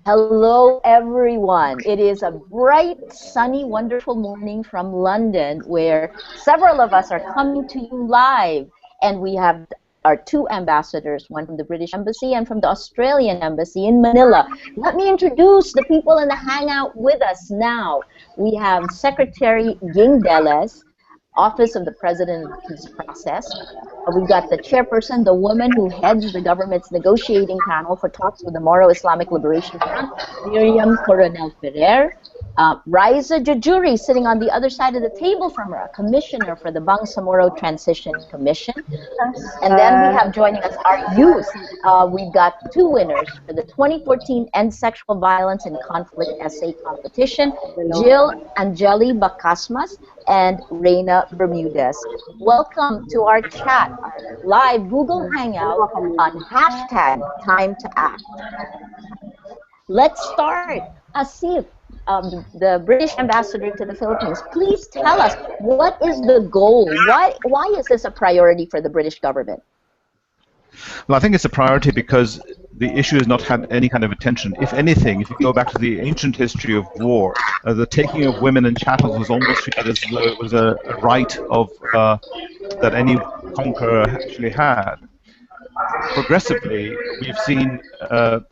Hello, everyone. It is a bright, sunny, wonderful morning from London where several of us are coming to you live. And we have our two ambassadors, one from the British Embassy and from the Australian Embassy in Manila. Let me introduce the people in the Hangout with us now. We have Secretary Ging Deles, Office of the President of the Peace Process. We've got the chairperson, the woman who heads the government's negotiating panel for talks with the Moro Islamic Liberation Front, Miriam Coronel Ferrer. Riza Jujuri, sitting on the other side of the table from her, commissioner for the Bangsamoro Transition Commission. And then we have joining us our youth. We've got two winners for the 2014 End Sexual Violence and Conflict Essay Competition, Jill Angeli Bacasmas and Reina Bermudez. Welcome to our chat, our live Google Hangout on hashtag Time to Act. Let's start. Asif, the British ambassador to the Philippines, please tell us, what is the goal? Why is this a priority for the British government? Well, I think it's a priority because the issue has not had any kind of attention. If anything, if you go back to the ancient history of war, the taking of women and chattels was almost treated as though it was a right of that any conqueror actually had. Progressively, we've seen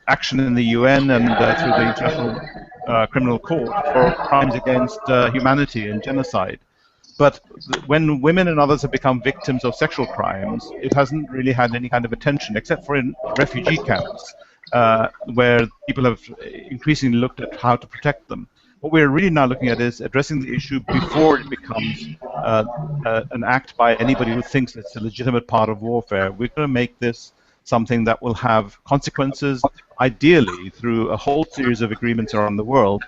action in the UN and through the International Criminal Court for crimes against humanity and genocide. But when women and others have become victims of sexual crimes, it hasn't really had any kind of attention, except for in refugee camps, where people have increasingly looked at how to protect them. What we're really now looking at is addressing the issue before it becomes an act by anybody who thinks it's a legitimate part of warfare. We're going to make this something that will have consequences, ideally through a whole series of agreements around the world.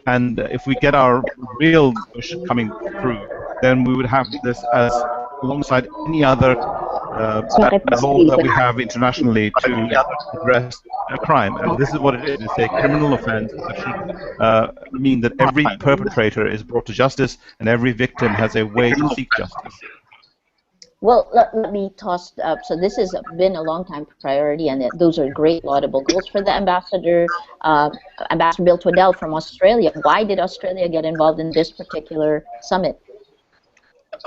And if we get our real push coming through, then we would have this as alongside any other law that we have internationally to address a crime. And this is what it is. It's a criminal offense that should mean that every perpetrator is brought to justice and every victim has a way to seek justice. Well, let me toss up. So this has been a long time priority, and those are great, laudable goals for the ambassador. Ambassador Bill Twaddell from Australia. Why did Australia get involved in this particular summit?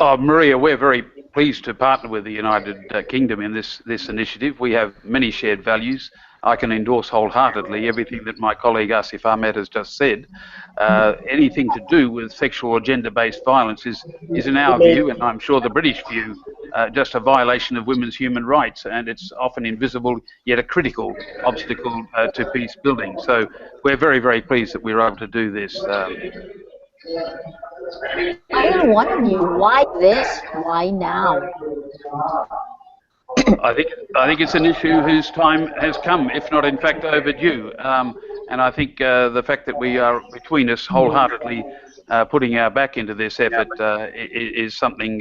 Maria, we're very pleased to partner with the United Kingdom in this initiative. We have many shared values. I can endorse wholeheartedly everything that my colleague Asif Ahmed has just said. Anything to do with sexual or gender-based violence is in our view, and I'm sure the British view, just a violation of women's human rights, and it's often invisible yet a critical obstacle to peace building. So we're very, very pleased that we were able to do this. Either one of you, why this? Why now? I think it's an issue whose time has come, if not in fact overdue. And I think the fact that we are between us wholeheartedly putting our back into this effort is something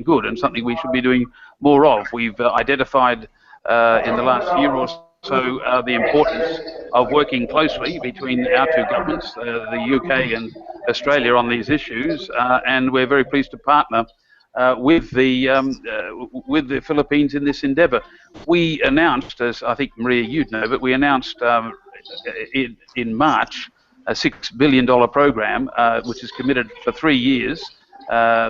good and something we should be doing more of. We've identified in the last year or so the importance of working closely between our two governments, the UK and Australia, on these issues, and we're very pleased to partner with the Philippines in this endeavour. We announced, as I think Maria you'd know, but we announced in March a $6 billion program which is committed for 3 years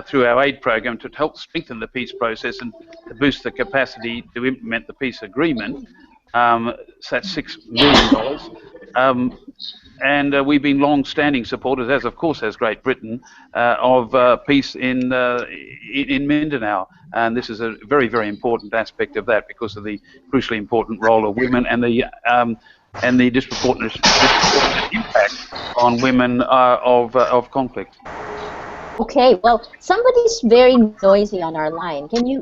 through our aid program to help strengthen the peace process and to boost the capacity to implement the peace agreement. So that's $6 million. And we've been long-standing supporters, as of course has Great Britain, of peace in Mindanao. And this is a very, very important aspect of that because of the crucially important role of women and the disproportionate impact on women of conflict. Okay, well, somebody's very noisy on our line. Can you,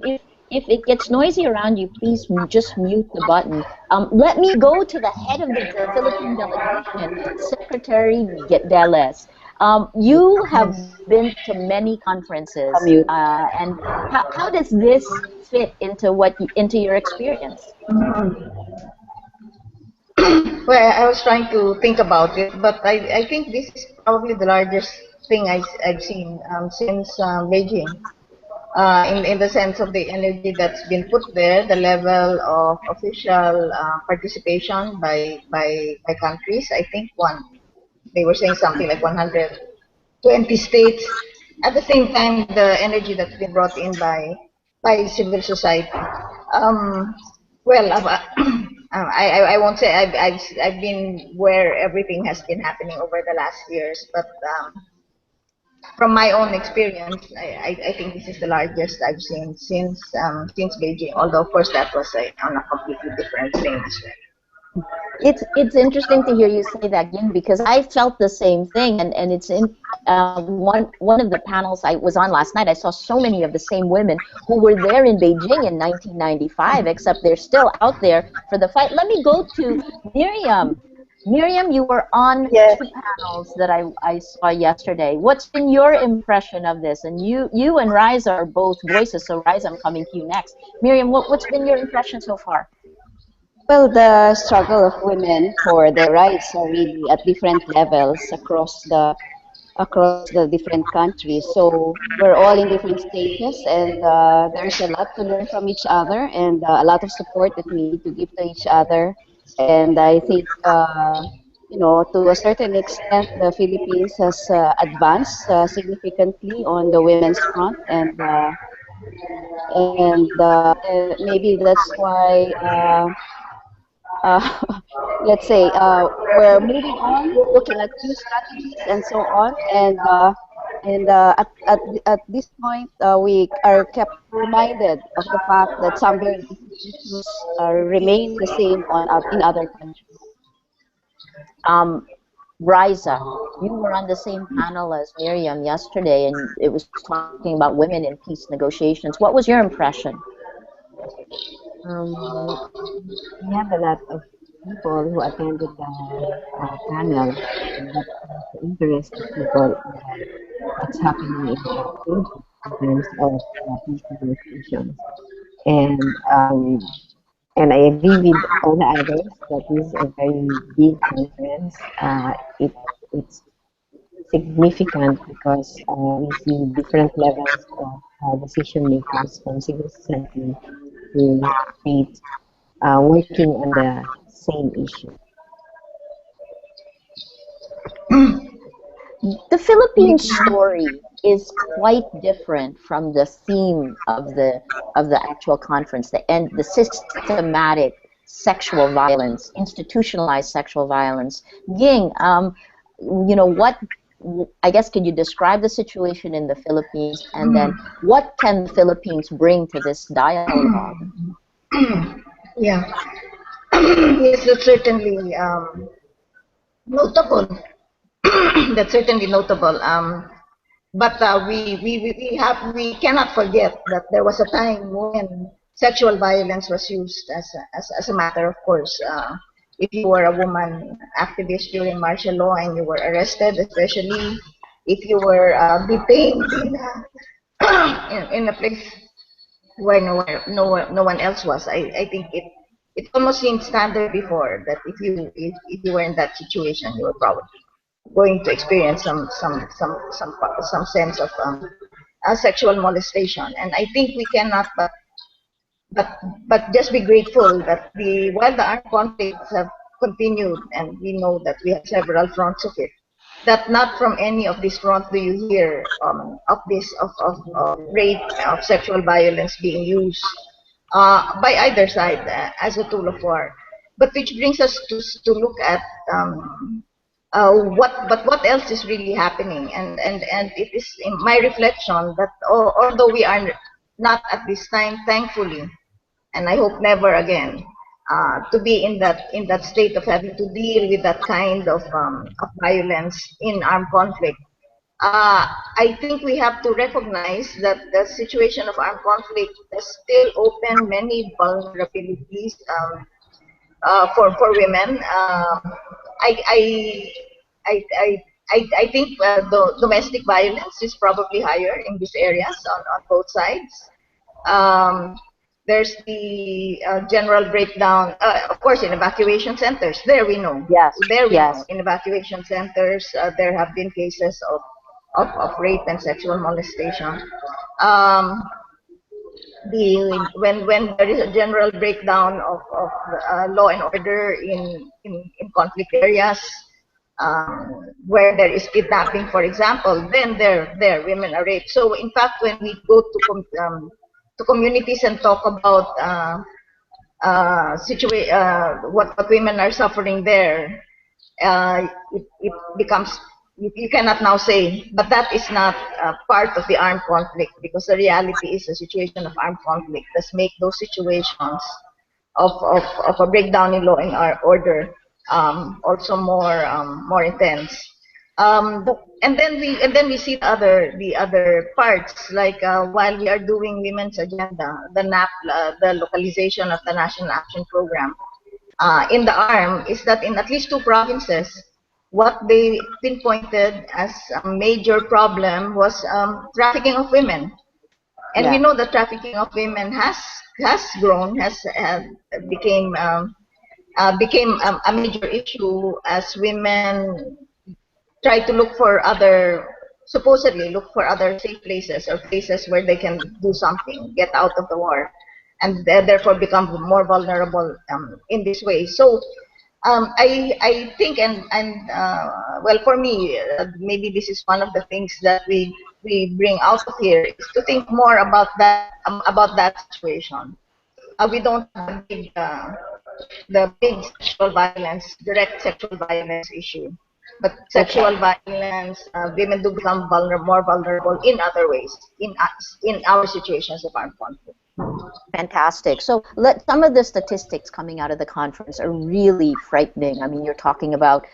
if it gets noisy around you, please just mute the button. Let me go to the head of the Philippine delegation, Secretary Deles. You have been to many conferences, and how does this fit into your experience? Well, I was trying to think about it, but I think this is probably the largest thing I've seen since Beijing. in the sense of the energy that's been put there, the level of official participation by countries. I think they were saying something like 120 states. At the same time, the energy that's been brought in by civil society. Um, well, I won't say I've been where everything has been happening over the last years, but from my own experience, I think this is the largest I've seen since Beijing. Although of course that was on a completely different thing as well. It's interesting to hear you say that, Ying, because I felt the same thing, and it's in one of the panels I was on last night. I saw so many of the same women who were there in Beijing in 1995, except they're still out there for the fight. Let me go to Miriam. Miriam, you were on Yes. two panels that I saw yesterday. What's been your impression of this? And you and Riza are both voices, so Riza, I'm coming to you next. Miriam, what's been your impression so far? Well, the struggle of women for their rights are really at different levels across the different countries. So we're all in different stages, and there's a lot to learn from each other, and a lot of support that we need to give to each other. And I think, to a certain extent, the Philippines has advanced significantly on the women's front, and maybe that's why. Uh, let's say we're moving on, looking at new strategies and so on. And at this point, we are kept reminded of the fact that some very basic issues remain the same in other countries. Riza, you were on the same panel as Miriam yesterday, and it was talking about women in peace negotiations. What was your impression? Um, we have a lot of people who attended the panel that are interested people in what's happening in the project in terms of peace negotiations. And and I agree with all the others that is a very big conference. It's significant because we see different levels of decision makers from civil society to state working on the same issue. The Philippine story is quite different from the theme of the actual conference, the systematic sexual violence, institutionalized sexual violence. Ying, what I guess could you describe the situation in the Philippines, and then what can the Philippines bring to this dialogue? Yeah, yes, that's certainly notable. That's certainly notable. But we cannot forget that there was a time when sexual violence was used as a matter of course. If you were a woman activist during martial law and you were arrested, especially if you were detained in a place where no one else was, I think it almost seemed standard before that if you were in that situation, you were probably going to experience some sense of sexual molestation. And I think we cannot but but just be grateful that while the armed conflicts have continued, and we know that we have several fronts of it, that not from any of these fronts do you hear of rape, of sexual violence being used by either side as a tool of war. But which brings us to look at what else is really happening, and it is in my reflection that although we are not at this time, thankfully, and I hope never again, to be in that state of having to deal with that kind of violence in armed conflict. I think we have to recognize that the situation of armed conflict has still opened many vulnerabilities for women. I, I, I think the domestic violence is probably higher in these areas on both sides. Um, there's the general breakdown, of course, in evacuation centers. There we know. Yes. There we Yes. know. In evacuation centers, there have been cases of rape and sexual molestation. Um, when there is a general breakdown of law and order in conflict areas, where there is kidnapping, for example, then there women are raped. So in fact, when we go to communities and talk about what women are suffering there, it becomes, you cannot now say, but that is not part of the armed conflict, because the reality is a situation of armed conflict does make those situations of a breakdown in law and order also more intense. And then we see the other parts, like while we are doing women's agenda, the NAP, the localization of the National Action Program in the arm, is that in at least two provinces, what they pinpointed as a major problem was trafficking of women. And we Yeah. know that trafficking of women has grown, has became a major issue as women try to look for other, supposedly look for other safe places or places where they can do something, get out of the war, and therefore become more vulnerable in this way. So I think, well, for me, maybe this is one of the things that we bring out of here, is to think more about that situation. We don't have the big sexual violence, direct sexual violence issue. But Okay. sexual violence, women do become more vulnerable in other ways, in our situations of armed conflict. Fantastic. So some of the statistics coming out of the conference are really frightening. I mean, you're talking about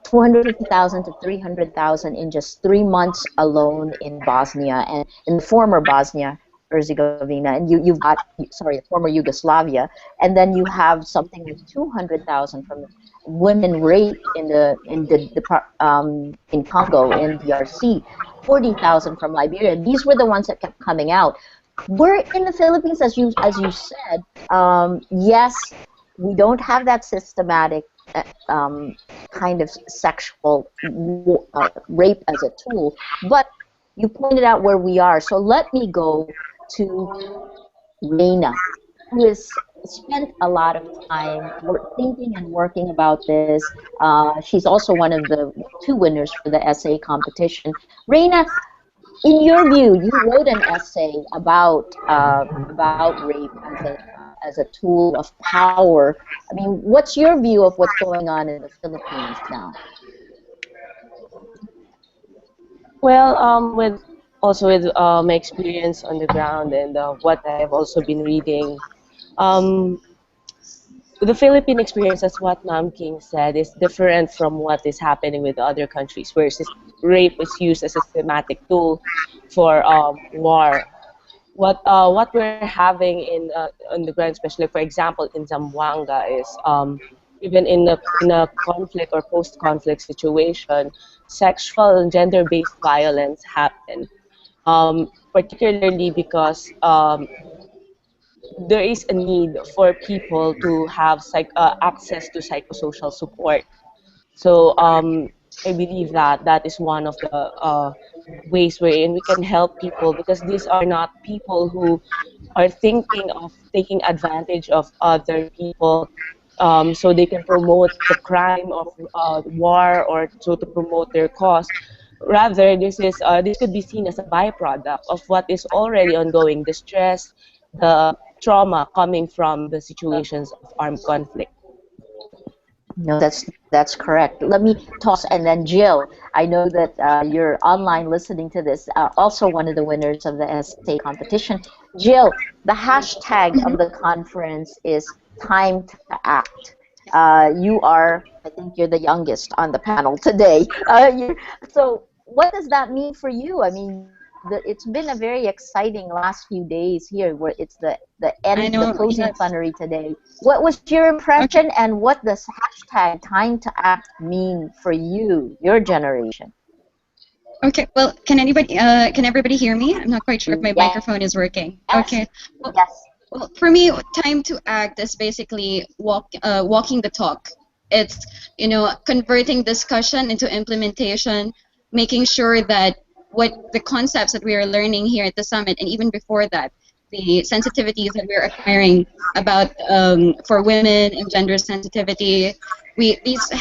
250,000 to 300,000 in just 3 months alone in Bosnia and in the former Bosnia Herzegovina, and you've got, sorry, former Yugoslavia, and then you have something like 200,000 from women raped in Congo, in DRC, 40,000 from Liberia. These were the ones that kept coming out. We're in the Philippines, as you said. Yes, we don't have that systematic kind of sexual rape as a tool, but you pointed out where we are. So let me go to Reina, who has spent a lot of time thinking and working about this. She's also one of the two winners for the essay competition. Reina, in your view, you wrote an essay about rape as a tool of power. I mean, what's your view of what's going on in the Philippines now? Well, with my experience on the ground and what I have also been reading, um, the Philippine experience, as what Ma'am King said, is different from what is happening with other countries, where rape is used as a systematic tool for war. What we're having on the ground, especially for example in Zamboanga, is even in a conflict or post-conflict situation, sexual and gender-based violence happen, particularly because there is a need for people to have access to psychosocial support. So I believe that that is one of the ways wherein we can help people, because these are not people who are thinking of taking advantage of other people, so they can promote the crime of war, or so to promote their cause. Rather, this could be seen as a byproduct of what is already ongoing, the stress, the trauma coming from the situations of armed conflict. No, that's correct. Let me toss, and then Jill, I know that you're online listening to this, also one of the winners of the essay competition. Jill, the hashtag of the conference is time to act. I think you're the youngest on the panel today. So what does that mean for you? I mean, it's been a very exciting last few days here, where it's I the know, closing yes. plenary today. What was your Okay. impression, and what does hashtag time to act mean for you, your generation? Okay. Well, can everybody hear me? I'm not quite sure if my Yes, microphone is working. Okay. Well, yes. well, for me, time to act is basically walking the talk. It's, converting discussion into implementation, making sure that what the concepts that we are learning here at the summit, and even before that, the sensitivities that we're acquiring about for women and gender sensitivity. These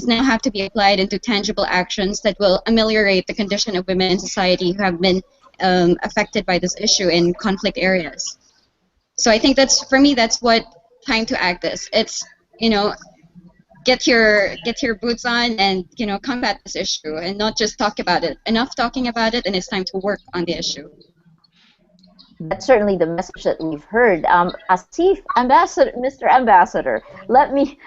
now have to be applied into tangible actions that will ameliorate the condition of women in society who have been affected by this issue in conflict areas. So I think for me that's what time to act is. It's, get your boots on and combat this issue and not just talk about it. Enough talking about it, and it's time to work on the issue. That's certainly the message that we've heard. Asif, Mr. Ambassador,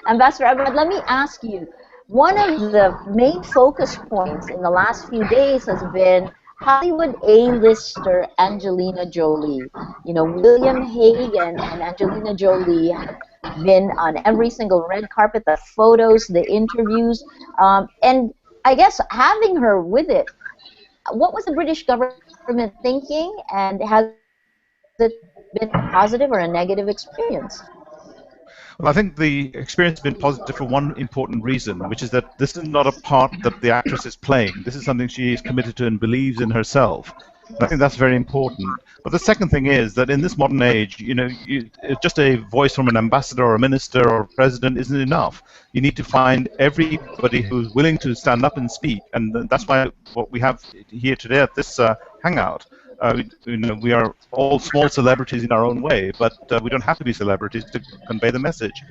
Ambassador Ahmed, let me ask you, one of the main focus points in the last few days has been Hollywood A-lister Angelina Jolie. William Hague and Angelina Jolie have been on every single red carpet, the photos, the interviews, and I guess having her with it, what was the British government thinking, and has it been a positive or a negative experience? Well, I think the experience has been positive for one important reason, which is that this is not a part that the actress is playing. This is something she is committed to and believes in herself. And I think that's very important. But the second thing is that in this modern age, just a voice from an ambassador or a minister or a president isn't enough. You need to find everybody who's willing to stand up and speak. And that's why what we have here today at this Hangout, we are all small celebrities in our own way, but we don't have to be celebrities to convey the message.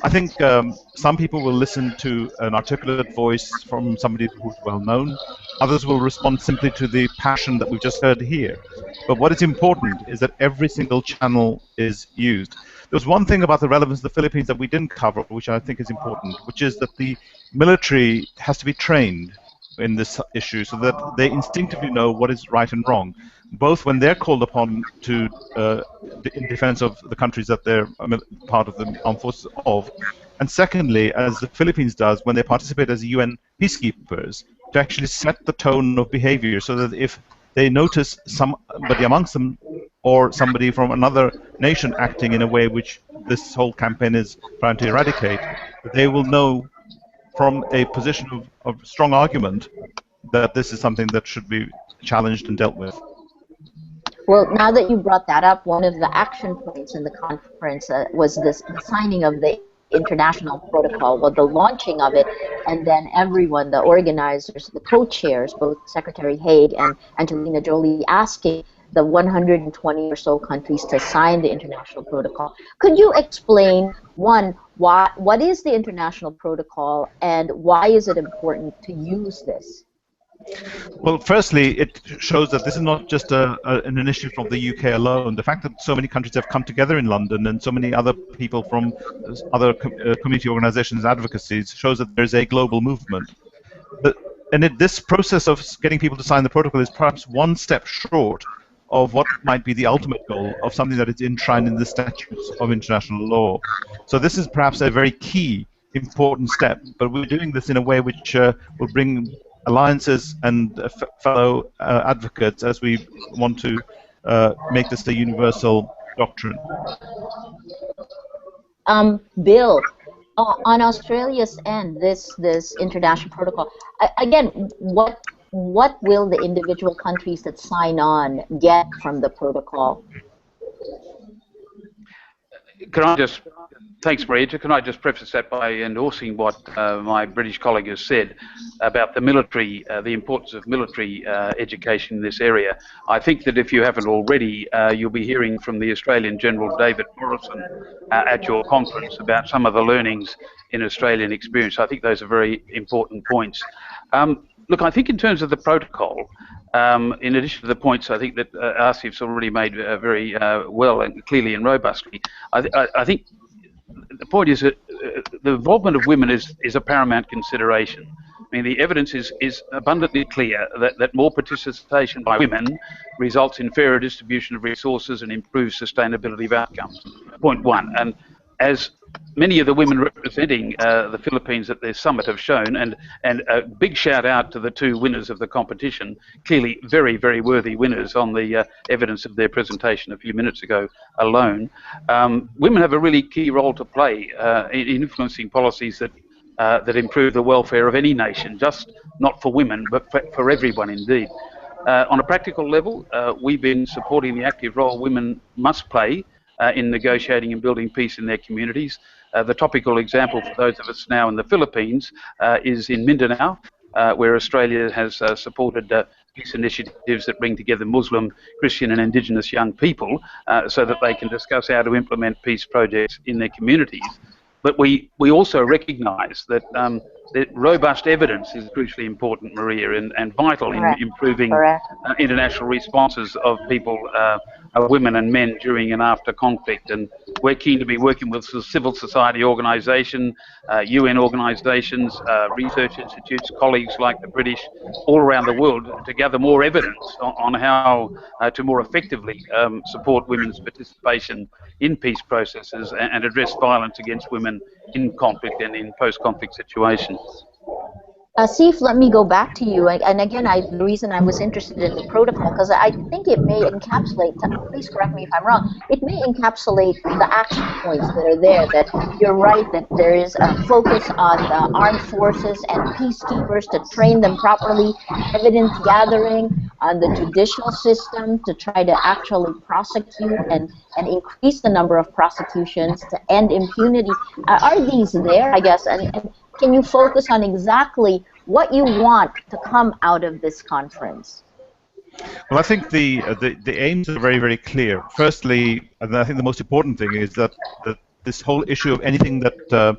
I think some people will listen to an articulate voice from somebody who's well known. Others will respond simply to the passion that we've just heard here. But what is important is that every single channel is used. There's one thing about the relevance of the Philippines that we didn't cover, which I think is important, which is that the military has to be trained in this issue so that they instinctively know what is right and wrong, both when they're called upon to in defense of the countries that they're part of the armed forces of, and secondly, as the Philippines does when they participate as UN peacekeepers, to actually set the tone of behavior so that if they notice somebody amongst them or somebody from another nation acting in a way which this whole campaign is trying to eradicate, they will know from a position of strong argument that this is something that should be challenged and dealt with. Well, now that you brought that up, one of the action points in the conference was the signing of the international protocol, well, the launching of it, and then everyone, the organizers, the co-chairs, both Secretary Haig and Angelina Jolie, asking the 120 or so countries to sign the international protocol. Could you explain, one, what is the international protocol and why is it important to use this? Well, firstly, it shows that this is not just an initiative from the UK alone. The fact that so many countries have come together in London and so many other people from other community organizations, advocacies, shows that there's a global movement. This process of getting people to sign the protocol is perhaps one step short of what might be the ultimate goal of something that is enshrined in the statutes of international law. So this is perhaps a very key, important step, but we're doing this in a way which will bring alliances and fellow advocates as we want to make this a universal doctrine. Bill, on Australia's end, this international protocol, again, what will the individual countries that sign on get from the protocol? Thanks, Maria. Can I just preface that by endorsing what my British colleague has said about the military, the importance of military education in this area. I think that if you haven't already, you'll be hearing from the Australian General David Morrison at your conference about some of the learnings in Australian experience. I think those are very important points. Look, I think in terms of the protocol, in addition to the points I think that Asif's already made very well and clearly and robustly, I think the point is that the involvement of women is a paramount consideration. I mean, the evidence is abundantly clear that more participation by women results in fairer distribution of resources and improved sustainability of outcomes. Point one. And as many of the women representing the Philippines at their summit have shown, and a big shout out to the two winners of the competition, clearly very, very worthy winners on the evidence of their presentation a few minutes ago alone, women have a really key role to play in influencing policies that improve the welfare of any nation, just not for women, but for everyone indeed. On a practical level, we've been supporting the active role women must play in negotiating and building peace in their communities. The topical example for those of us now in the Philippines is in Mindanao, where Australia has supported peace initiatives that bring together Muslim, Christian and Indigenous young people so that they can discuss how to implement peace projects in their communities. But we also recognise that robust evidence is crucially important, Maria, and vital in improving international responses of people, women and men during and after conflict. And we're keen to be working with civil society organisation, UN organisations, research institutes, colleagues like the British, all around the world to gather more evidence on how to more effectively support women's participation in peace processes and address violence against women in conflict and in post-conflict situations. Sif, let me go back to you. And again, the reason I was interested in the protocol, because I think it may encapsulate, please correct me if I'm wrong, it may encapsulate the action points that are there, that you're right, that there is a focus on the armed forces and peacekeepers to train them properly, evidence gathering on the judicial system to try to actually prosecute and increase the number of prosecutions to end impunity. Are these there, I guess? And can you focus on exactly what you want to come out of this conference? Well, I think the aims are very, very clear. Firstly, and I think the most important thing is that this whole issue of anything that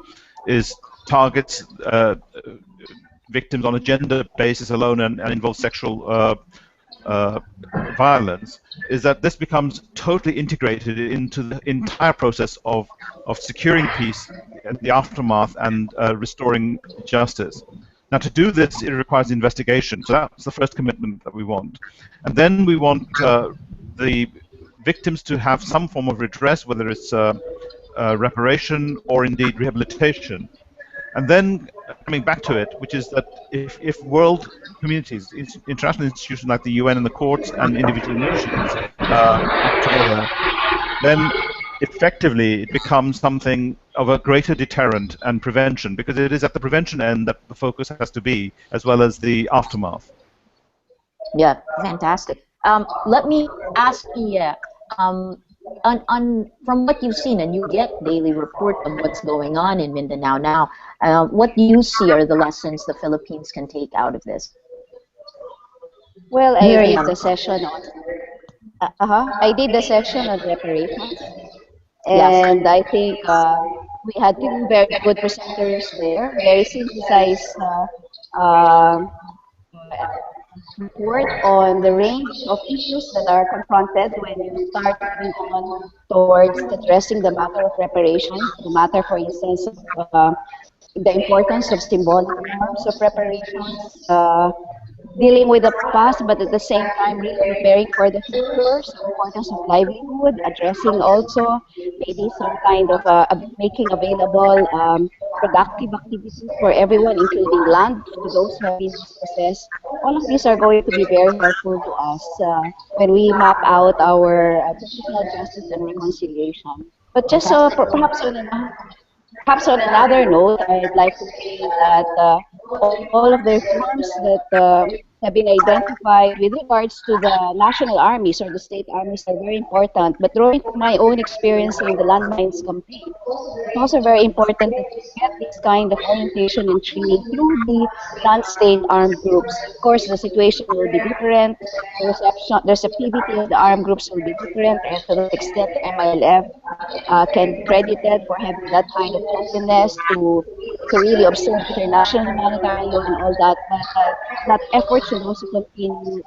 targets victims on a gender basis alone and involves sexual violence, is that this becomes totally integrated into the entire process of securing peace and the aftermath and restoring justice. Now, to do this, it requires investigation. So that's the first commitment that we want. And then we want the victims to have some form of redress, whether it's reparation or indeed rehabilitation. And then coming back to it, which is that if world communities, international institutions like the UN and the courts and individual nations act together, then effectively it becomes something of a greater deterrent and prevention, because it is at the prevention end that the focus has to be, as well as the aftermath. Yeah, fantastic. Let me ask you, from what you've seen, and you get daily reports of what's going on in Mindanao now, what do you see are the lessons the Philippines can take out of this? Well, I did the session on I did the section on reparations, and I think we had two very good presenters there, very synthesized report on the range of issues that are confronted when you start moving on towards addressing the matter of reparations, the matter, for instance, of the importance of symbolic forms of reparations, dealing with the past, but at the same time really preparing for the future, so importance of livelihood, addressing also maybe some kind of making available productive activities for everyone, including land to those who have been dispossessed. All of these are going to be very helpful to us when we map out our transitional justice and reconciliation. But just perhaps on another note, I'd like to say that all of the reforms that have been identified with regards to the national armies or the state armies are very important. But drawing from my own experience in the landmines campaign, it's also very important that you get this kind of orientation and training through the non-state armed groups. Of course, the situation will be different. The receptivity of the armed groups will be different, and to that extent, the MILF can be credited for having that kind of openness to really observe international humanitarian law and all that. But that effort should also continue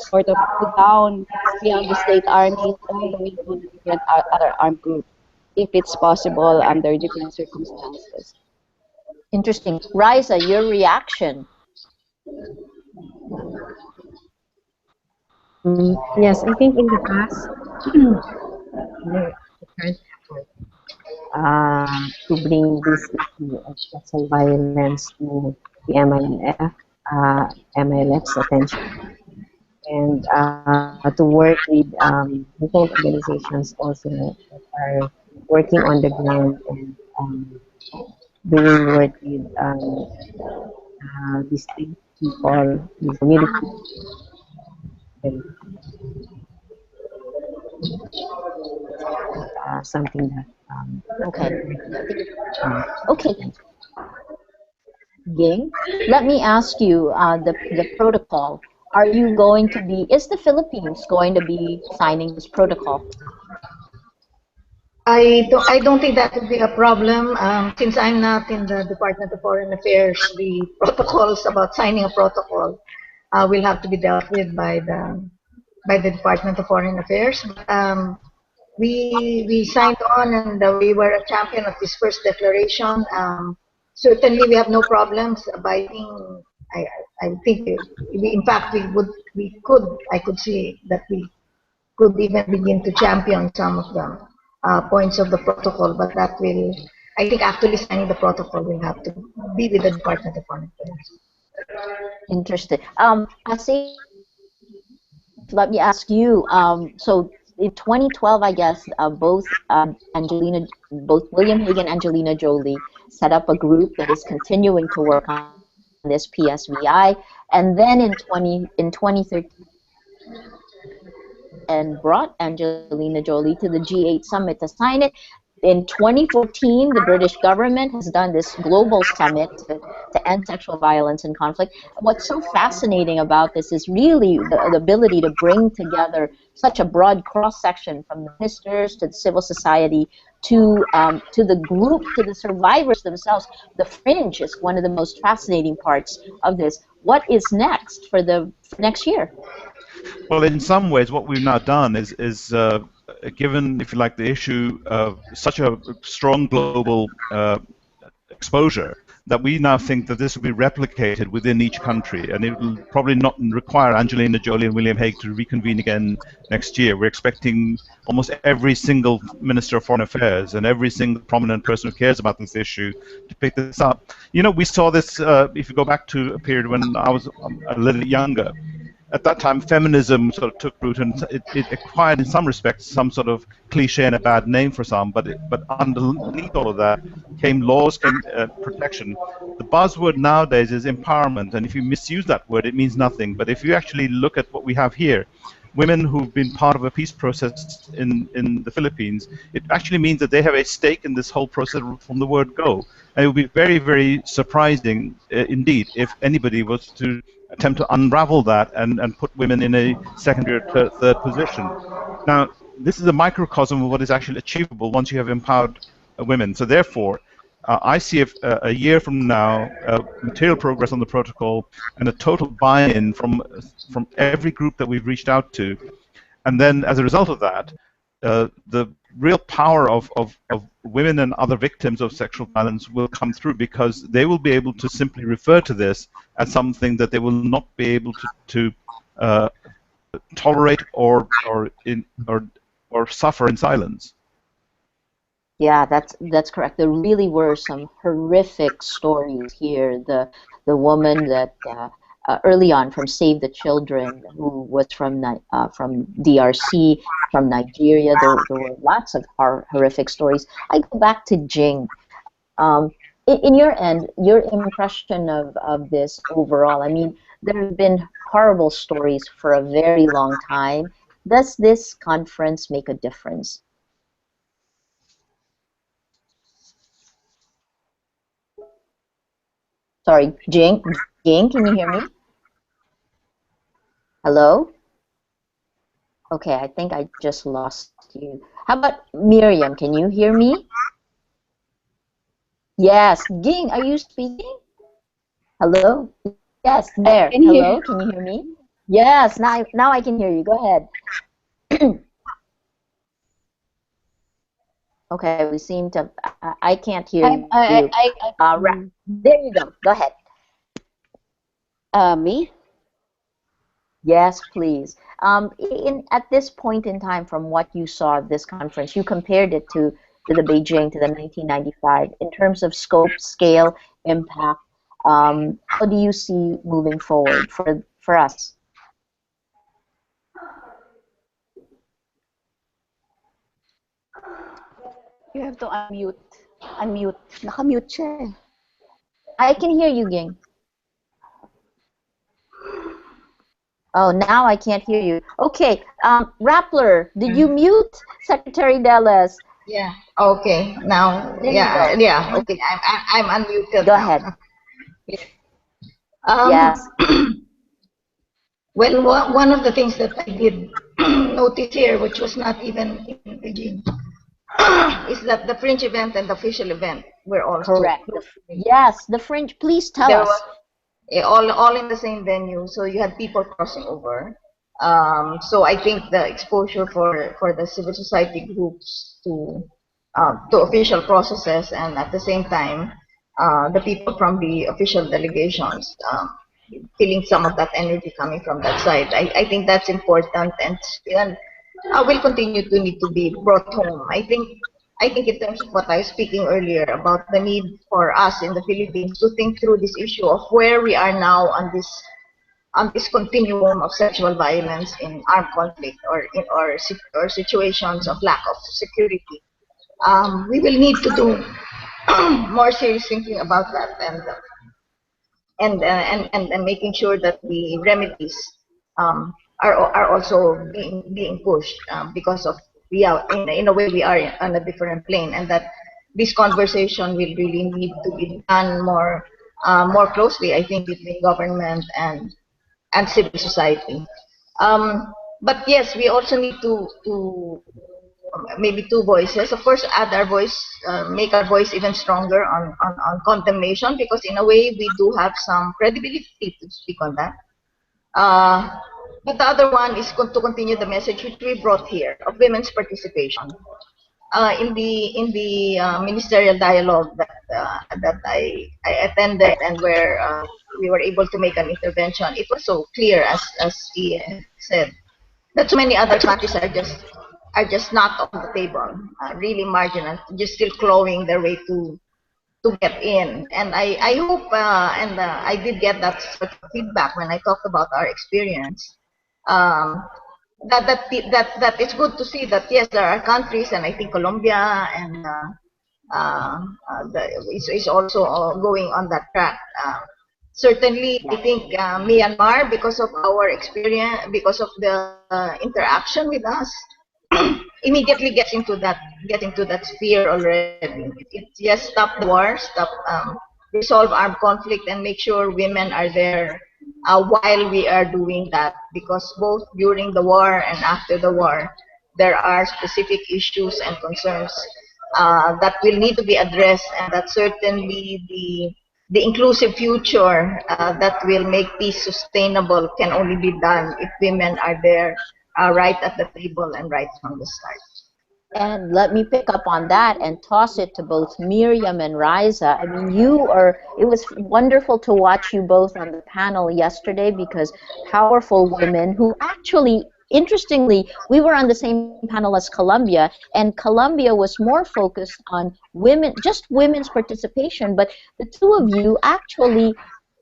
sort of go down beyond the state armies all the way to the different other armed groups, if it's possible under different circumstances. Interesting. Riza, your reaction? Yes, I think in the past, the current effort to bring this issue of sexual violence to the MILF's attention, and to work with different organizations also that are working on the ground and doing work with distinct people, the community. very something that Okay. um, Okay, Ging, let me ask you the protocol. Are you going to be, is the Philippines going to be signing this protocol? I don't think that would be a problem. Since I'm not in the Department of Foreign Affairs, the protocols about signing a protocol will have to be dealt with by the Department of Foreign Affairs. We signed on, and we were a champion of this first declaration. Certainly, we have no problems abiding. I I think in fact we could I could see that we could even begin to champion some of the points of the protocol, but that will, I think actually signing the protocol will have to be with the Department of Foreign Affairs. Interesting. Asif, let me ask you. So in 2012, I guess both William Hague and Angelina Jolie set up a group that is continuing to work on this PSVI, and then in 2013 and brought Angelina Jolie to the G8 summit to sign it. In 2014, the British government has done this global summit to end sexual violence and conflict. What's so fascinating about this is really the ability to bring together such a broad cross section, from the ministers to the civil society to the group, to the survivors themselves. The fringe is one of the most fascinating parts of this. What is next for next year? Well, in some ways, what we've now done is given, if you like, the issue of such a strong global exposure, that we now think that this will be replicated within each country, and it will probably not require Angelina Jolie and William Hague to reconvene again next year. We're expecting almost every single Minister of Foreign Affairs and every single prominent person who cares about this issue to pick this up. You know, we saw this, if you go back to a period when I was a little younger. At that time, feminism sort of took root, and it acquired, in some respects, some sort of cliche and a bad name for some. But underneath all of that came laws, came protection. The buzzword nowadays is empowerment, and if you misuse that word, it means nothing. But if you actually look at what we have here, women who've been part of a peace process in the Philippines, it actually means that they have a stake in this whole process from the word go. And it would be very, very surprising indeed if anybody was to attempt to unravel that and put women in a secondary or third position. Now, this is a microcosm of what is actually achievable once you have empowered women. So therefore, I see a year from now material progress on the protocol and a total buy-in from every group that we've reached out to. And then as a result of that, the real power of women and other victims of sexual violence will come through, because they will be able to simply refer to this as something that they will not be able to tolerate or suffer in silence. Yeah, that's correct. There really were some horrific stories here. The woman that early on from Save the Children, who was from DRC, from Nigeria. There were lots of horrific stories. I go back to Jing. In your end, your impression of this overall. I mean, there have been horrible stories for a very long time. Does this conference make a difference? Sorry, Jing, can you hear me? Hello? Okay, I think I just lost you. How about Miriam? Can you hear me? Yes. Ging, are you speaking? Hello? Yes, there. Can hear. Hello, can you hear me? Yes, now I can hear you. Go ahead. Okay, we seem to, I can't hear you. There you go. Go ahead. Me? Yes, please. At this point in time, from what you saw of this conference, you compared it to the Beijing, to the 1995, in terms of scope, scale, impact. How do you see moving forward for us? You have to unmute. Unmute. Nakamute siya eh. I can hear you, Ging. Oh, now I can't hear you. Okay, Rappler, did you mute Secretary Delis? Yeah. Okay. Now, There you go. yeah. Okay. I'm unmuted Go now. ahead. Um, Yes, well, one of the things that I did notice here, which was not even in Beijing, is that the fringe event and the official event were also correct. closely linked. Yes, the fringe. Please tell There was us. all in the same venue, so you had people crossing over. So I think the exposure for the civil society groups to official processes, and at the same time the people from the official delegations, feeling some of that energy coming from that side. I think that's important, and will continue to need to be brought home. I think in terms of what I was speaking earlier about the need for us in the Philippines to think through this issue of where we are now on this continuum of sexual violence in armed conflict, or situations of lack of security. We will need to do more serious thinking about that, and making sure that the remedies are also being pushed, because of we are in a way we are on a different plane, and that this conversation will really need to be done more closely, I think, between government and civil society. But yes, we also need to maybe two voices. Of course, add our voice, make our voice even stronger on condemnation, because in a way we do have some credibility to speak on that. Uh, but the other one is to continue the message which we brought here of women's participation in the ministerial dialogue that I attended, and where we were able to make an intervention. It was so clear, as he said, that so many other countries are just not on the table, really marginal, just still clawing their way to get in. And I hope, and I did get that sort of feedback when I talked about our experience. Um, that it's good to see that yes, there are countries, and I think Colombia and is also going on that track. Certainly, I Yeah. think Myanmar, because of our experience, because of the interaction with us, immediately gets into that sphere already. It just stop the war, stop, resolve armed conflict, and make sure women are there while we are doing that. Because both during the war and after the war, there are specific issues and concerns that will need to be addressed, and that certainly the inclusive future that will make peace sustainable can only be done if women are there right at the table and right from the start. And let me pick up on that and toss it to both Miriam and Riza. I mean, it was wonderful to watch you both on the panel yesterday, because powerful women who actually, interestingly, we were on the same panel as Colombia, and Colombia was more focused on women, just women's participation, but the two of you actually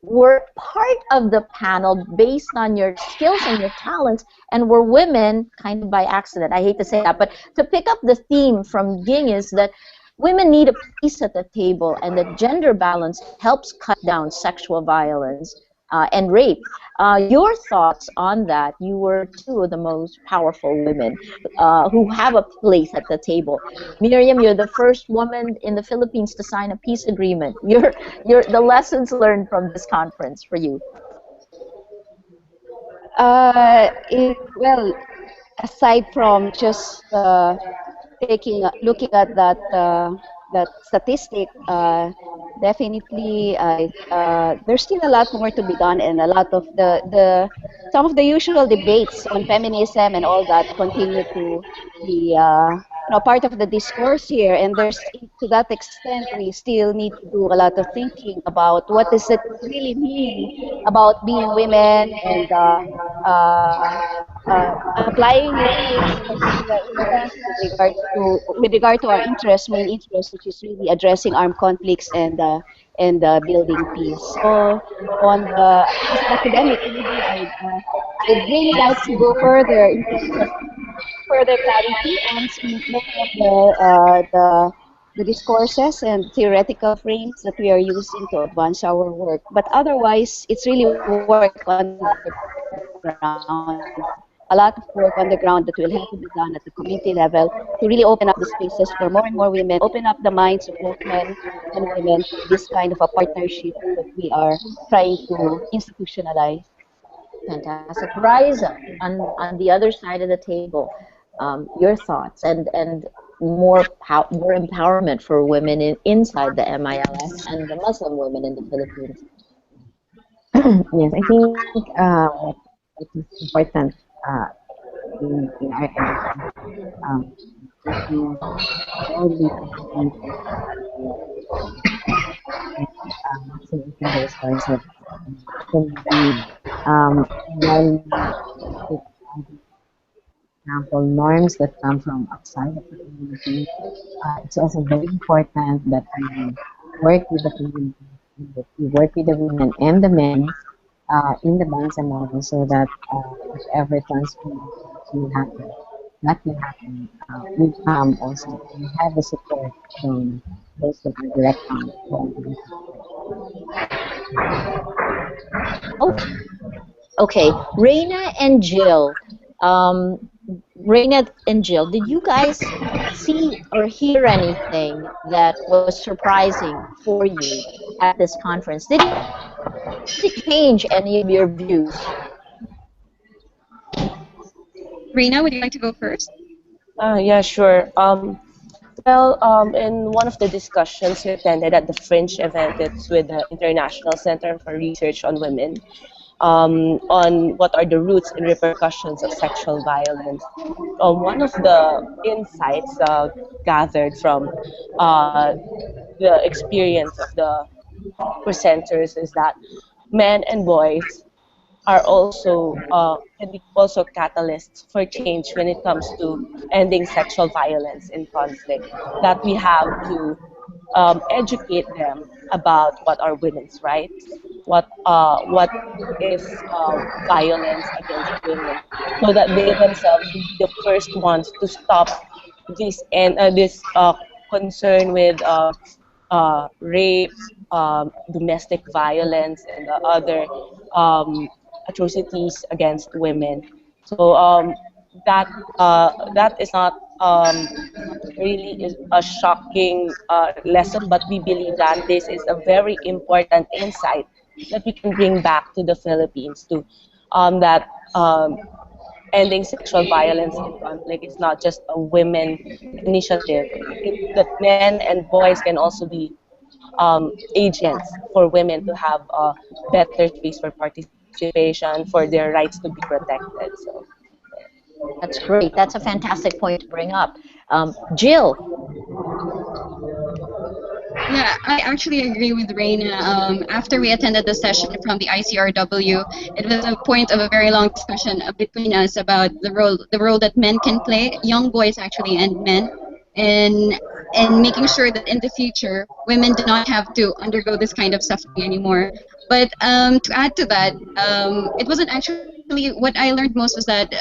were part of the panel based on your skills and your talents, and were women kind of by accident. I hate to say that, but to pick up the theme from Ging is that women need a place at the table, and that gender balance helps cut down sexual violence and rape. Your thoughts on that? You were two of the most powerful women who have a place at the table. Miriam, you're the first woman in the Philippines to sign a peace agreement. You're the lessons learned from this conference for you. Well, aside from just looking at that statistic, definitely there's still a lot more to be done, and a lot of the some of the usual debates on feminism and all that continue to be part of the discourse here. And there's, to that extent, we still need to do a lot of thinking about what does it really mean about being women, and uh, applying it to this particular instance with regard to our main interest, which is really addressing armed conflicts and building peace. So, as an academic, maybe I'd really like to go further in terms of further clarity on many of the discourses and theoretical frames that we are using to advance our work. But otherwise, it's really work on the ground, a lot of work on the ground that will have to be done at the community level to really open up the spaces for more and more women, open up the minds of both men and women for this kind of a partnership that we are trying to institutionalize. Fantastic. Riza, on the other side of the table, your thoughts and more empowerment for women inside the MILF and the Muslim women in the Philippines. Yes, I think what is important in our education um, is to broadly educate the maximizing the resources community. While we take example norms that come from outside of the community, it's also very important that we work with the community, that we work with the women and the men in the balance and model so that whatever transformation will happen, that will happen will come also and have the support from those that are directly Okay. Okay, Reina and Jill. Um, Reina and Jill, did you guys see or hear anything that was surprising for you at this conference? Did it change any of your views? Reina, would you like to go first? Yeah, sure. In one of the discussions we attended at the Fringe event, it's with the International Center for Research on Women, on what are the roots and repercussions of sexual violence. One of the insights gathered from uh, the experience of the presenters is that men and boys are also can be also catalysts for change when it comes to ending sexual violence in conflict. That we have to educate them about what are women's rights, what is violence against women, so that they themselves will be the first ones to stop this and this concern with rape, domestic violence, and the other um, atrocities against women. So that is not really is a shocking lesson, but we believe that this is a very important insight that we can bring back to the Philippines to that ending sexual violence in conflict is not just a women initiative. That men and boys can also be agents for women to have a better space for participation, for their rights to be protected. So, That's great. That's a fantastic point to bring up. Jill, Yeah, I actually agree with Raina. After we attended the session from the ICRW, it was a point of a very long discussion between us about the role that men can play, young boys actually and men, in making sure that in the future women do not have to undergo this kind of suffering anymore. But to add to that, it wasn't actually what I learned most was that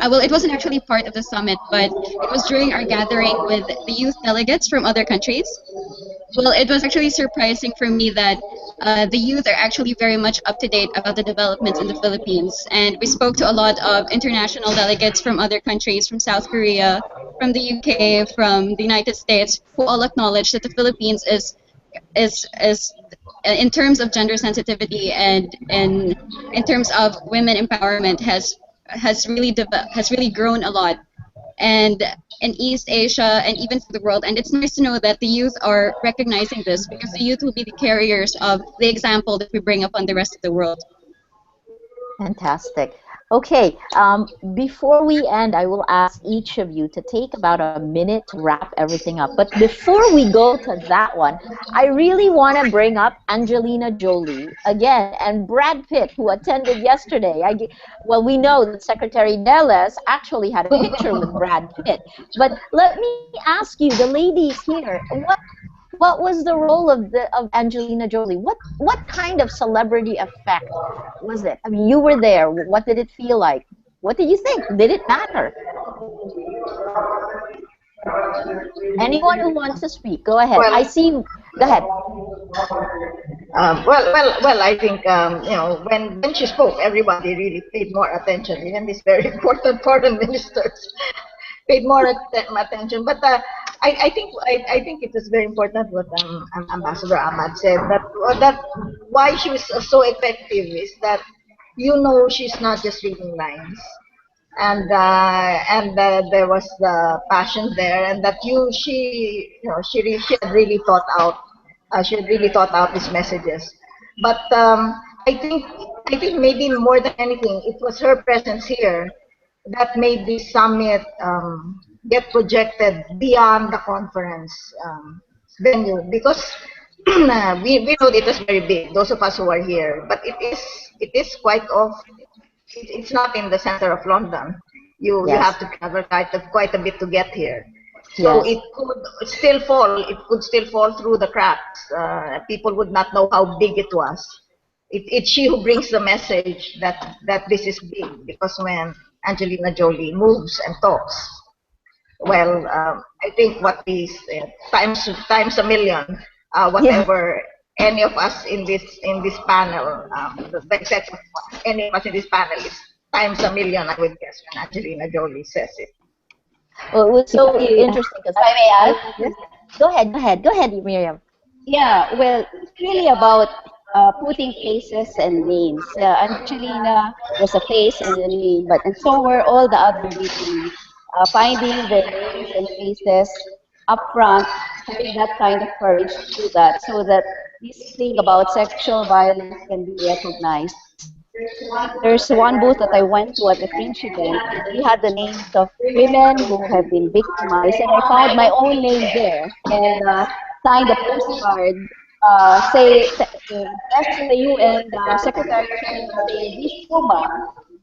well, it wasn't actually part of the summit, but it was during our gathering with the youth delegates from other countries. Well, it was actually surprising for me that the youth are actually very much up to date about the developments in the Philippines. And we spoke to a lot of international delegates from other countries, from South Korea, from the UK, from the United States, who all acknowledge that the Philippines is in terms of gender sensitivity and in terms of women empowerment has really grown a lot and in East Asia and even for the world. And it's nice to know that the youth are recognizing this because the youth will be the carriers of the example that we bring upon the rest of the world. fantastic. Okay, before we end, I will ask each of you to take about a minute to wrap everything up. But before we go to that one, I really want to bring up Angelina Jolie again and Brad Pitt, who attended yesterday. Well, we know that Secretary Deles actually had a picture with Brad Pitt. But let me ask you, the ladies here, what was the role of Angelina Jolie? What kind of celebrity effect was it? I mean, you were there. What did it feel like? What did you think? Did it matter? Anyone who wants to speak, go ahead. Well, I see. Go ahead. well. I think when she spoke, everybody really paid more attention. Even these very important foreign ministers paid more attention. But I think it was very important what Ambassador Ahmad said, that why she was so effective is that she's not just reading lines, and there was the passion there, and that she had really thought out these messages. But I think maybe more than anything, it was her presence here that made this summit get projected beyond the conference venue, because we know it was very big, those of us who are here, but it is quite off. It's not in the center of London. You Yes. have to travel quite a bit to get here. So Yes. it could still fall. It could still fall through the cracks. People would not know how big it was. It's she who brings the message that this is big, because when Angelina Jolie moves and talks, well, I think what is times a million, Yeah. whatever any of us in this panel, the effect of any of us in this panel is times a million, I would guess, when Angelina Jolie says it. Well, it was so interesting because If I may add, yes. Go ahead. Go ahead. Go ahead, Miriam. yeah, well, it's really about putting faces and names. Angelina was a face and a name, and so were all the other victims. Finding their names and faces up front, having that kind of courage to do that, so that this thing about sexual violence can be recognized. There's one booth that I went to at the Fringe event, and we had the names of women who have been victimized, and I found my own name there, and signed a postcard, addressed to the UN Secretary General, saying this woman,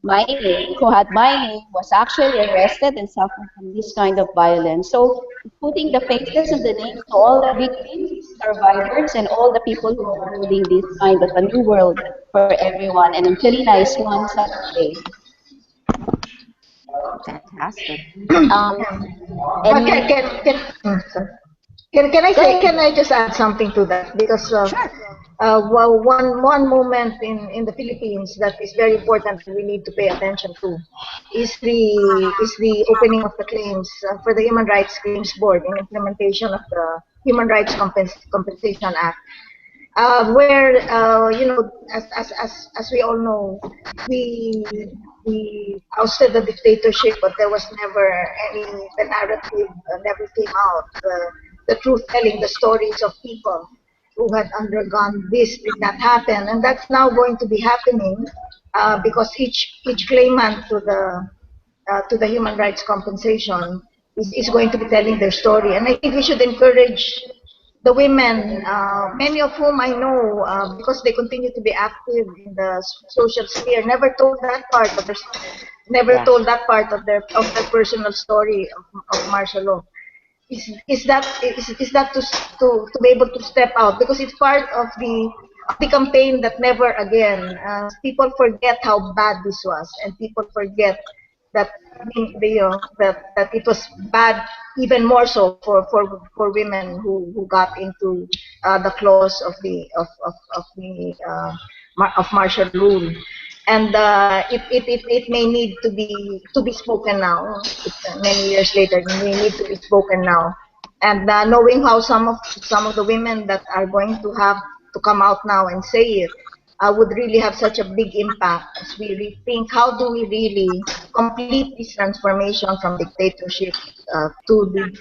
my name, who had my name, was actually arrested and suffered from this kind of violence. So putting the faces and the names to all the victims, survivors, and all the people who are building this kind of a new world for everyone. And Angelina is one such face. Fantastic. Yeah. But Any? sorry. Can I Go say, ahead. can I just add something to that? Because Sure. well, one moment in the Philippines that is very important and we need to pay attention to is the opening of the claims for the Human Rights Claims Board in implementation of the Human Rights Compensation Act, where as we all know, we ousted the dictatorship, but there was never the narrative never came out, the truth telling, the stories of people who had undergone this did not happen, and that's now going to be happening, because each claimant to the human rights compensation is going to be telling their story. And I think we should encourage the women, many of whom I know, because they continue to be active in the social sphere, never Yeah. told that part of their personal story of martial law. Is that to be able to step out, because it's part of the campaign that never again. People forget how bad this was, and people forget that that it was bad even more so for women who got into the claws of martial rule, and it may need to be spoken now. Many years later, it may need to be spoken now, and knowing how some of the women that are going to have to come out now and say it would really have such a big impact as we rethink how do we really complete this transformation from dictatorship to the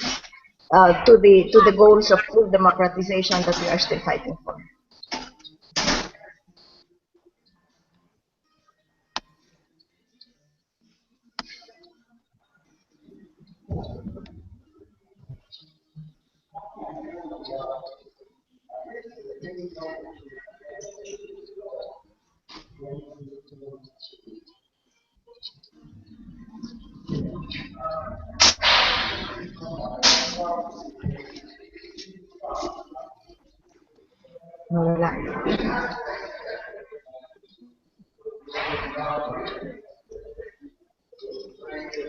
goals of full democratization that we are still fighting for. Wala.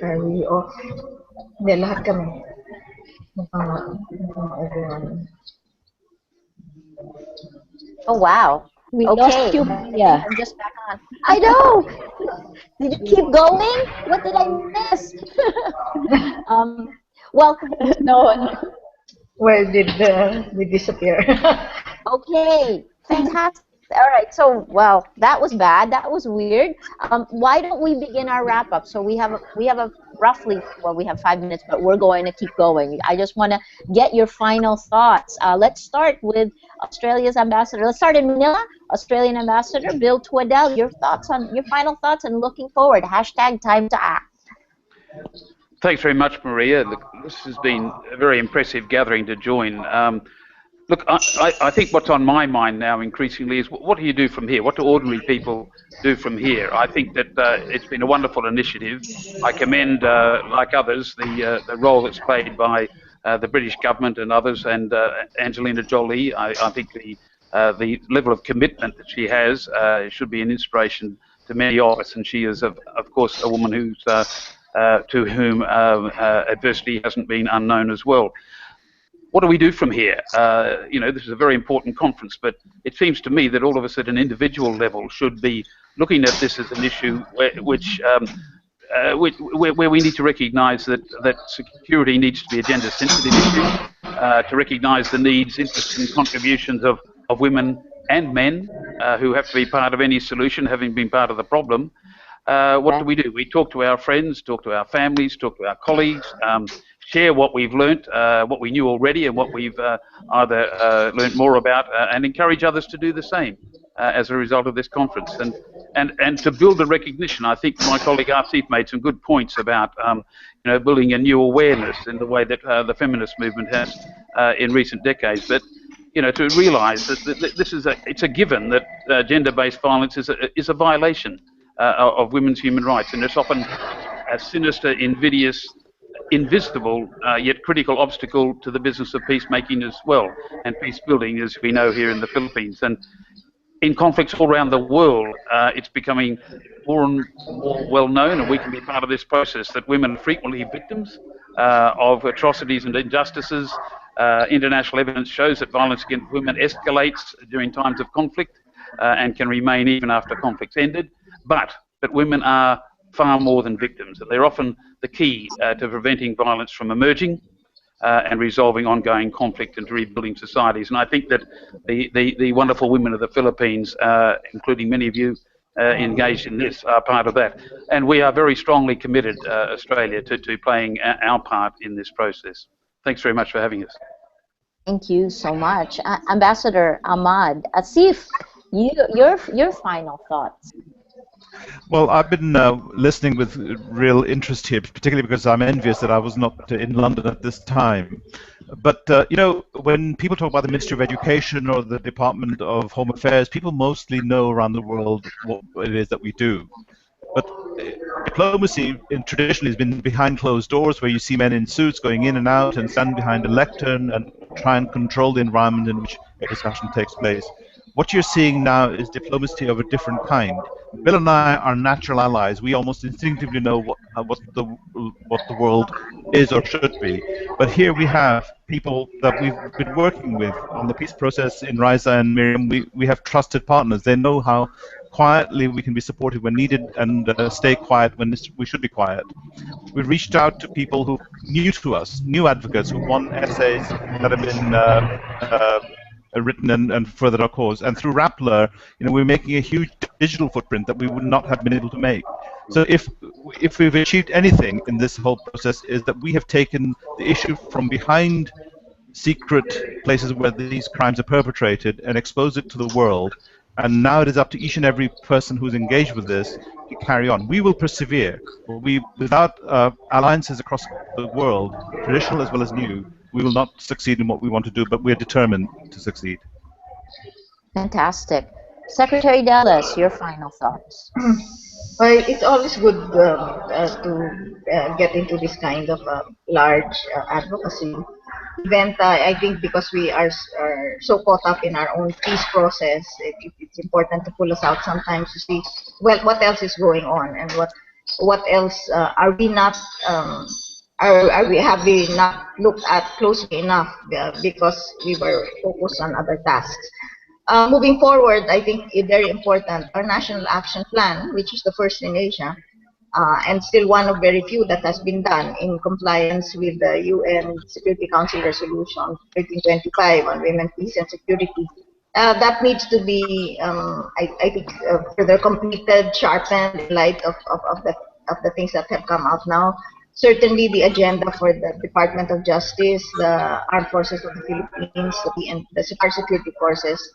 Are we off? Hindi, lahat kami. Everyone. Oh wow. We lost Okay. you, I think Maria. I'm just back on. I know. Did you keep going? What did I miss? Well, No. Where did we disappear? okay, fantastic. All right, so well, that was bad. That was weird. Why don't we begin our wrap up? So we have a roughly, well, we have 5 minutes, but we're going to keep going. I just want to get your final thoughts. Let's start with Australia's ambassador. Let's start in Manila. Australian ambassador Bill Twaddell. Your final thoughts, and looking forward. Hashtag time to act. Thanks very much, Maria. Look, this has been a very impressive gathering to join. Look, I think what's on my mind now increasingly is what do you do from here? What do ordinary people do from here? I think that it's been a wonderful initiative. I commend, like others, the role that's played by the British government and others, and Angelina Jolie. I think the level of commitment that she has should be an inspiration to many of us, and she is, of course, a woman who's to whom adversity hasn't been unknown as well. What do we do from here? This is a very important conference, but it seems to me that all of us at an individual level should be looking at this as an issue where we need to recognise that security needs to be a gender-sensitive issue, to recognise the needs, interests and contributions of women and men who have to be part of any solution, having been part of the problem. What do? We talk to our friends, talk to our families, talk to our colleagues, share what we've learnt, what we knew already and what we've either learnt more about, and encourage others to do the same as a result of this conference. And to build a recognition, I think my colleague Asif made some good points about building a new awareness in the way that the feminist movement has in recent decades. But to realise that it's a given that gender-based violence is a violation of women's human rights, and it's often a sinister, invidious, invisible yet critical obstacle to the business of peacemaking as well, and peace building, as we know here in the Philippines. And in conflicts all around the world, it's becoming more and more well known, and we can be part of this process, that women are frequently victims of atrocities and injustices. International evidence shows that violence against women escalates during times of conflict and can remain even after conflict's ended. But women are far more than victims. They're often the key to preventing violence from emerging and resolving ongoing conflict and to rebuilding societies. And I think that the wonderful women of the Philippines, including many of you engaged in this, are part of that. And we are very strongly committed, Australia, to playing our part in this process. Thanks very much for having us. Thank you so much, Ambassador Ahmad. Asif, your final thoughts. Well, I've been listening with real interest here, particularly because I'm envious that I was not in London at this time. But, when people talk about the Ministry of Education or the Department of Home Affairs, people mostly know around the world what it is that we do. But diplomacy traditionally has been behind closed doors, where you see men in suits going in and out and stand behind a lectern and try and control the environment in which a discussion takes place. What you're seeing now is diplomacy of a different kind. Bill and I are natural allies. We almost instinctively know what the world is or should be. But here we have people that we've been working with on the peace process in Riza and Miriam. We have trusted partners. They know how quietly we can be supported when needed and stay quiet when we should be quiet. We reached out to people who new to us, new advocates who won essays that have been written and furthered our cause. And through Rappler, we're making a huge digital footprint that we would not have been able to make. So if we've achieved anything in this whole process, is that we have taken the issue from behind secret places where these crimes are perpetrated and exposed it to the world. And now it is up to each and every person who's engaged with this to carry on. We will persevere. Without alliances across the world, traditional as well as new, we will not succeed in what we want to do, but we're determined to succeed. Fantastic. Secretary Dallas, your final thoughts. Well, it's always good to get into this kind of large advocacy event. I think because we are so caught up in our own peace process, it's important to pull us out sometimes to see, well, what else is going on and what else are we not are we have we not looked at closely enough because we were focused on other tasks. Moving forward, I think it's very important. Our national action plan, which is the first in Asia, and still one of very few that has been done in compliance with the UN Security Council Resolution 1325 on women, peace, and security. That needs to be, I think, further completed, sharpened in light of the things that have come out now. Certainly, the agenda for the Department of Justice, the Armed Forces of the Philippines, our security forces,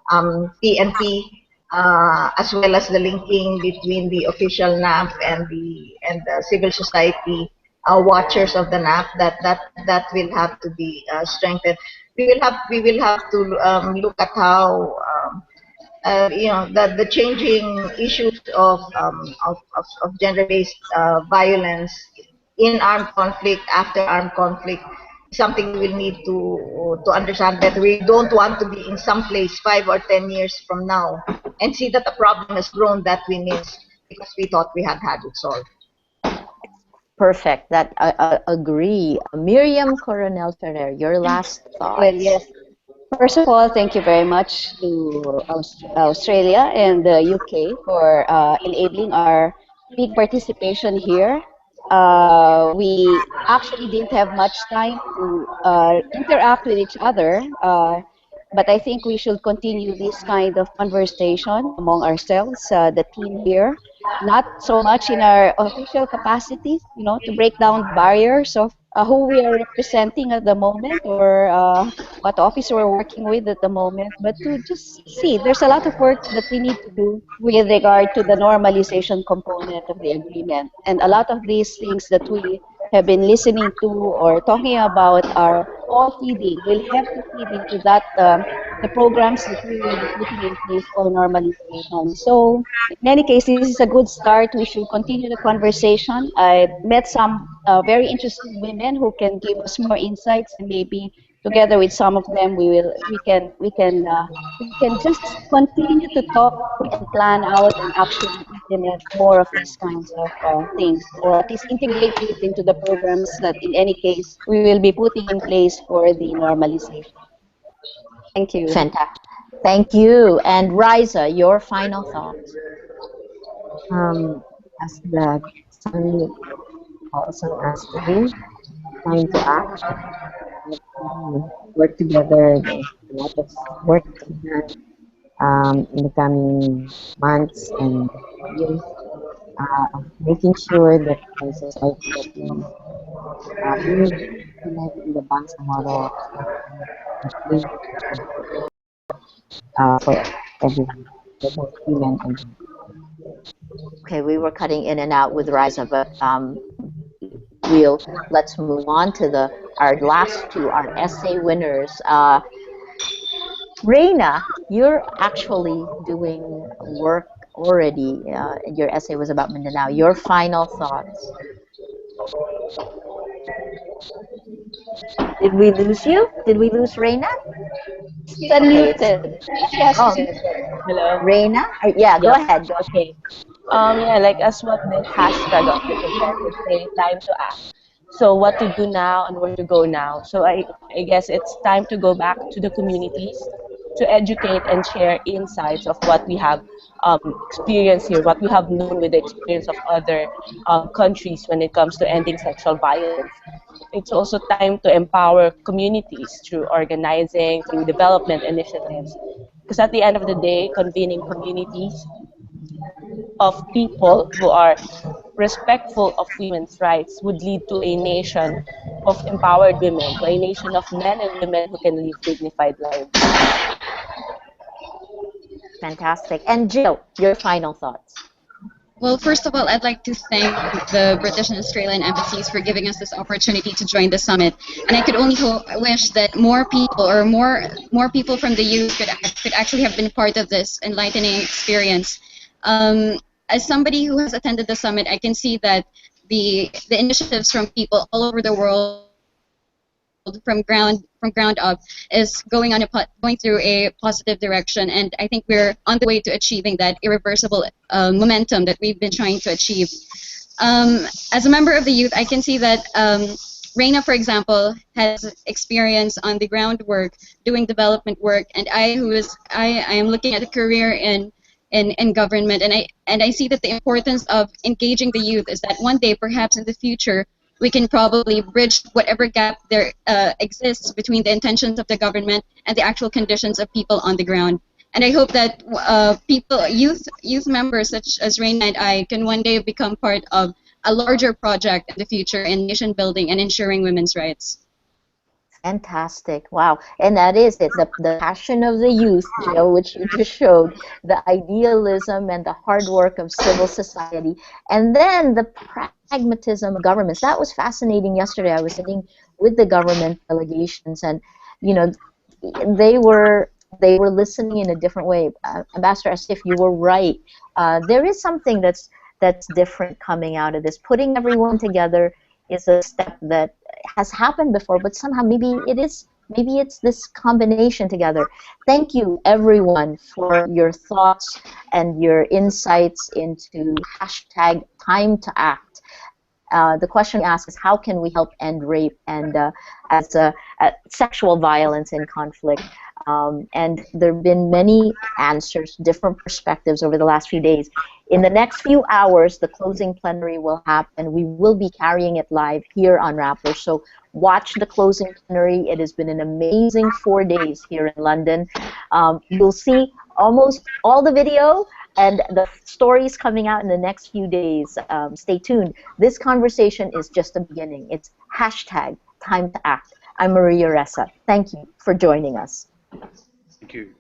PNP, as well as the linking between the official NAP and the civil society watchers of the NAP. That will have to be strengthened. We will have to look at how the changing issues of gender-based violence in armed conflict, after armed conflict, is something we will need to understand better. We don't want to be in some place 5 or 10 years from now and see that the problem has grown that we missed because we thought we had it solved. Perfect. That I agree. Miriam Coronel Ferrer, your last thoughts. Well, yes. First of all, thank you very much to Australia and the UK for enabling our big participation here. We actually didn't have much time to interact with each other, but I think we should continue this kind of conversation among ourselves, the team here, not so much in our official capacity, to break down barriers of who we are representing at the moment or what office we're working with at the moment, but to just see there's a lot of work that we need to do with regard to the normalization component of the agreement. And a lot of these things that we have been listening to or talking about are all feeding, will have to feed into that, the programs that we will be putting in place for normalization. So in any case, this is a good start. We should continue the conversation. I met some very interesting women who can give us more insights, and maybe together with some of them, we can just continue to talk and plan out and actually implement more of these kinds of things, or at least integrate it into the programs that, in any case, we will be putting in place for the normalization. Thank you. Fantastic. Thank you. And Riza, your final thoughts. As the sun also asked to be, time to act. Work together. There's a lot of work to be done in the coming months and years, of making sure that our society that we live in the Bangsa model that we for everyone, for both women and men. Okay, we were cutting in and out with Riza, but let's move on to our last two, our essay winners. Reina, you're actually doing work already. Your essay was about Mindanao. Your final thoughts. Did we lose you? Did we lose Reina? She's unmuted. Yes, Oh, she's Hello. Reina? Yeah, go Yep. ahead. Go. Okay. Yeah, like as what the hashtag of this event would say, time to act. So what to do now and where to go now. So I guess it's time to go back to the communities to educate and share insights of what we have experienced here, what we have known with the experience of other countries when it comes to ending sexual violence. It's also time to empower communities through organizing, through development initiatives. Because at the end of the day, convening communities of people who are respectful of women's rights would lead to a nation of empowered women, to a nation of men and women who can live dignified lives. Fantastic. And Jill, your final thoughts. Well, first of all, I'd like to thank the British and Australian embassies for giving us this opportunity to join the summit. And I could only wish that more people or more people from the youth could actually have been part of this enlightening experience. As somebody who has attended the summit, I can see that the initiatives from people all over the world, from ground up, is going through a positive direction, and I think we're on the way to achieving that irreversible momentum that we've been trying to achieve. As a member of the youth, I can see that Reina, for example, has experience on the groundwork, doing development work, and I am looking at a career in government, and I see that the importance of engaging the youth is that one day, perhaps in the future, we can probably bridge whatever gap there exists between the intentions of the government and the actual conditions of people on the ground. And I hope that youth members such as Reina and I can one day become part of a larger project in the future in nation building and ensuring women's rights. Fantastic. Wow. And that is it. The passion of the youth, Jill, which you just showed, the idealism and the hard work of civil society, and then the pragmatism of governments. That was fascinating yesterday. I was sitting with the government delegations, and you know, they were listening in a different way. Ambassador Asif, you were right. There is something that's different coming out of this. Putting everyone together is a step that has happened before, but somehow maybe it's this combination together. Thank you everyone for your thoughts and your insights into hashtag time to act. The question we ask is how can we help end rape and sexual violence in conflict? And there have been many answers, different perspectives over the last few days. In the next few hours, the closing plenary will happen. We will be carrying it live here on Rappler. So watch the closing plenary. It has been an amazing 4 days here in London. You'll see almost all the video and the stories coming out in the next few days. Stay tuned. This conversation is just the beginning. It's hashtag time to act. I'm Maria Ressa. Thank you for joining us. Thank you.